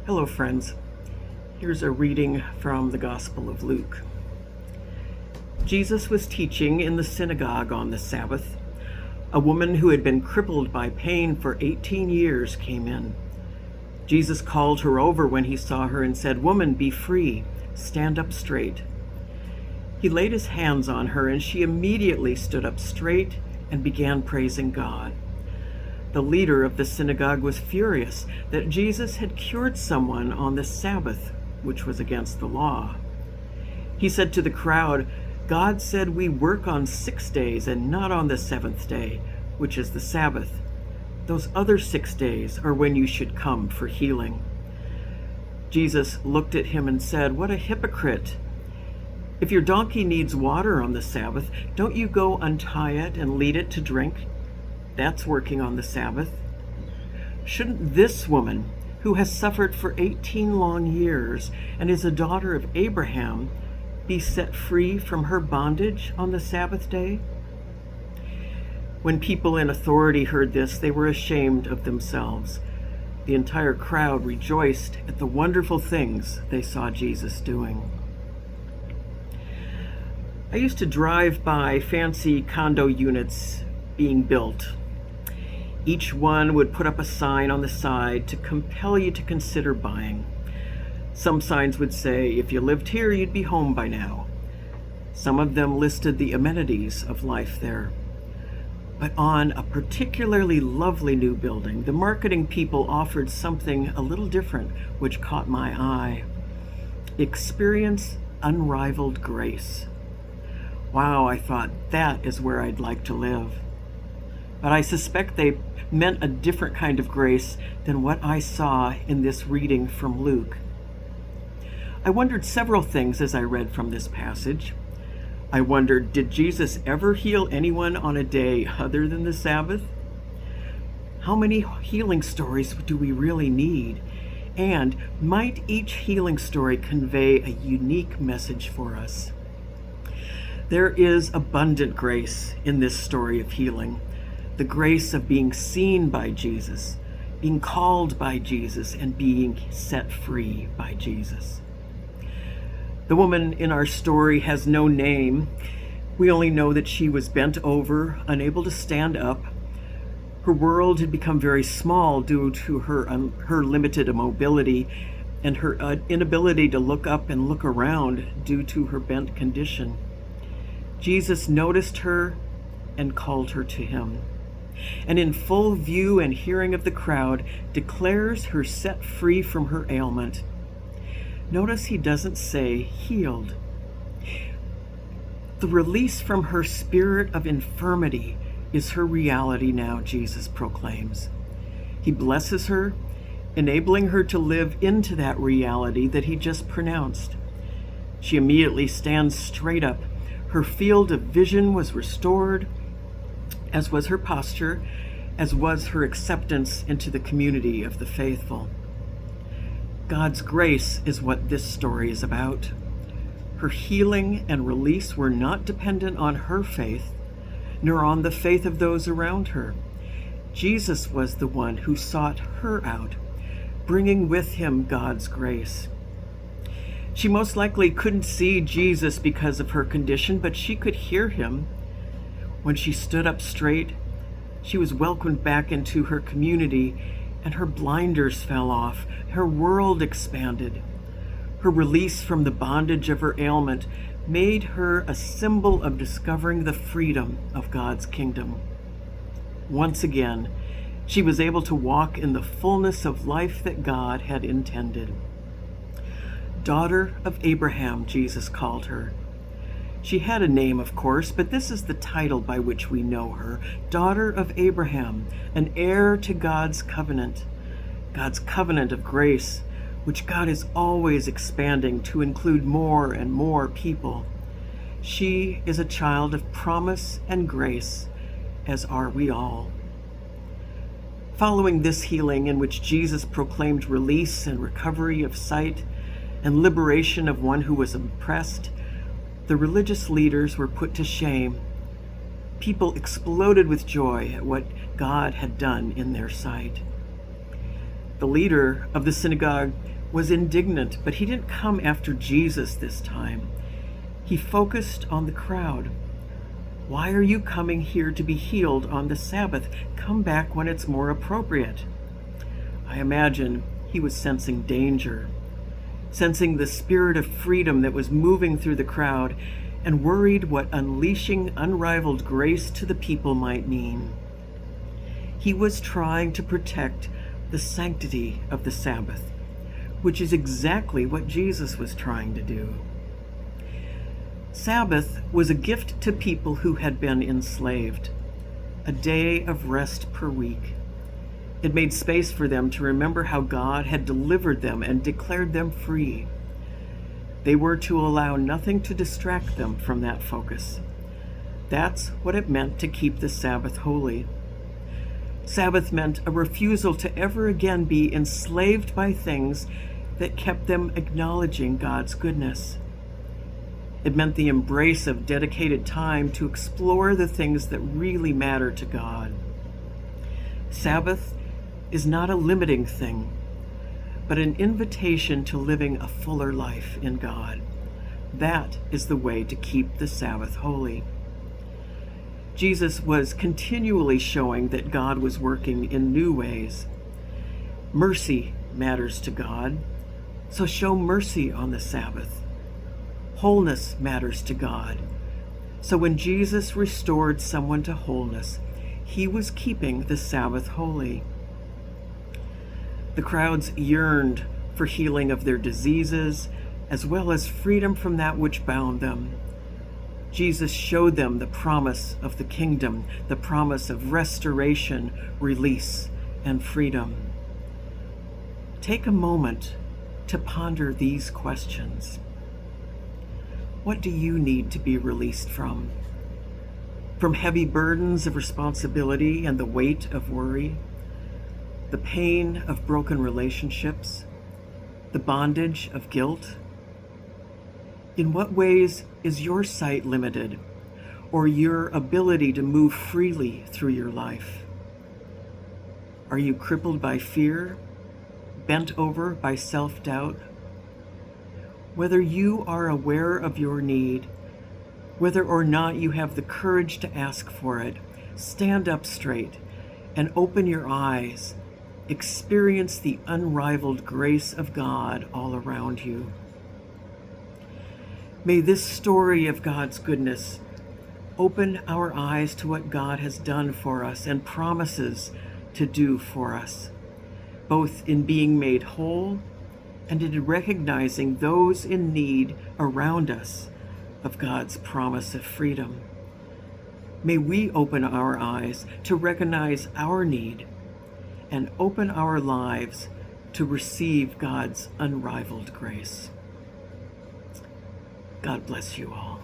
Hello, friends. Here's a reading from the Gospel of Luke. Jesus was teaching in the synagogue on the Sabbath. A woman who had been crippled by pain for 18 years came in. Jesus called her over when he saw her and said, "Woman, be free. Stand up straight." He laid his hands on her, and she immediately stood up straight and began praising God. The leader of the synagogue was furious that Jesus had cured someone on the Sabbath, which was against the law. He said to the crowd, "God said we work on 6 days and not on the seventh day, which is the Sabbath. Those other 6 days are when you should come for healing." Jesus looked at him and said, "What a hypocrite! If your donkey needs water on the Sabbath, don't you go untie it and lead it to drink? That's working on the Sabbath. Shouldn't this woman, who has suffered for 18 long years and is a daughter of Abraham, be set free from her bondage on the Sabbath day?" When people in authority heard this, they were ashamed of themselves. The entire crowd rejoiced at the wonderful things they saw Jesus doing. I used to drive by fancy condo units being built. Each one would put up a sign on the side to compel you to consider buying. Some signs would say, "If you lived here, you'd be home by now." Some of them listed the amenities of life there. But on a particularly lovely new building, the marketing people offered something a little different, which caught my eye. Experience Unrivalled Grace. Wow, I thought, that is where I'd like to live. But I suspect they meant a different kind of grace than what I saw in this reading from Luke. I wondered several things as I read from this passage. I wondered, did Jesus ever heal anyone on a day other than the Sabbath? How many healing stories do we really need? And might each healing story convey a unique message for us? There is abundant grace in this story of healing. The grace of being seen by Jesus, being called by Jesus, and being set free by Jesus. The woman in our story has no name. We only know that she was bent over, unable to stand up. Her world had become very small due to her limited mobility and her inability to look up and look around due to her bent condition. Jesus noticed her and called her to him, and in full view and hearing of the crowd, declares her set free from her ailment. Notice he doesn't say healed. The release from her spirit of infirmity is her reality now, Jesus proclaims. He blesses her, enabling her to live into that reality that he just pronounced. She immediately stands straight up. Her field of vision was restored, as was her posture, as was her acceptance into the community of the faithful. God's grace is what this story is about. Her healing and release were not dependent on her faith, nor on the faith of those around her. Jesus was the one who sought her out, bringing with him God's grace. She most likely couldn't see Jesus because of her condition, but she could hear him. When she stood up straight, she was welcomed back into her community, and her blinders fell off. Her world expanded. Her release from the bondage of her ailment made her a symbol of discovering the freedom of God's kingdom. Once again, she was able to walk in the fullness of life that God had intended. Daughter of Abraham, Jesus called her. She had a name, of course, but this is the title by which we know her. Daughter of Abraham, an heir to God's covenant of grace, which God is always expanding to include more and more people. She is a child of promise and grace, as are we all. Following this healing, in which Jesus proclaimed release and recovery of sight and liberation of one who was oppressed, the religious leaders were put to shame. People exploded with joy at what God had done in their sight. The leader of the synagogue was indignant, but he didn't come after Jesus this time. He focused on the crowd. Why are you coming here to be healed on the Sabbath? Come back when it's more appropriate. I imagine he was sensing danger, sensing the spirit of freedom that was moving through the crowd, and worried what unleashing unrivaled grace to the people might mean. He was trying to protect the sanctity of the Sabbath, which is exactly what Jesus was trying to do. Sabbath was a gift to people who had been enslaved, a day of rest per week. It made space for them to remember how God had delivered them and declared them free. They were to allow nothing to distract them from that focus. That's what it meant to keep the Sabbath holy. Sabbath meant a refusal to ever again be enslaved by things that kept them acknowledging God's goodness. It meant the embrace of dedicated time to explore the things that really matter to God. Sabbath is not a limiting thing, but an invitation to living a fuller life in God. That is the way to keep the Sabbath holy. Jesus was continually showing that God was working in new ways. Mercy matters to God, so show mercy on the Sabbath. Wholeness matters to God, so when Jesus restored someone to wholeness, he was keeping the Sabbath holy. The crowds yearned for healing of their diseases, as well as freedom from that which bound them. Jesus showed them the promise of the kingdom, the promise of restoration, release, and freedom. Take a moment to ponder these questions. What do you need to be released from? From heavy burdens of responsibility and the weight of worry? The pain of broken relationships? The bondage of guilt? In what ways is your sight limited, or your ability to move freely through your life? Are you crippled by fear, bent over by self-doubt? Whether you are aware of your need, whether or not you have the courage to ask for it, stand up straight and open your eyes. Experience the unrivaled grace of God all around you. May this story of God's goodness open our eyes to what God has done for us and promises to do for us, both in being made whole and in recognizing those in need around us of God's promise of freedom. May we open our eyes to recognize our need and open our lives to receive God's unrivaled grace. God bless you all.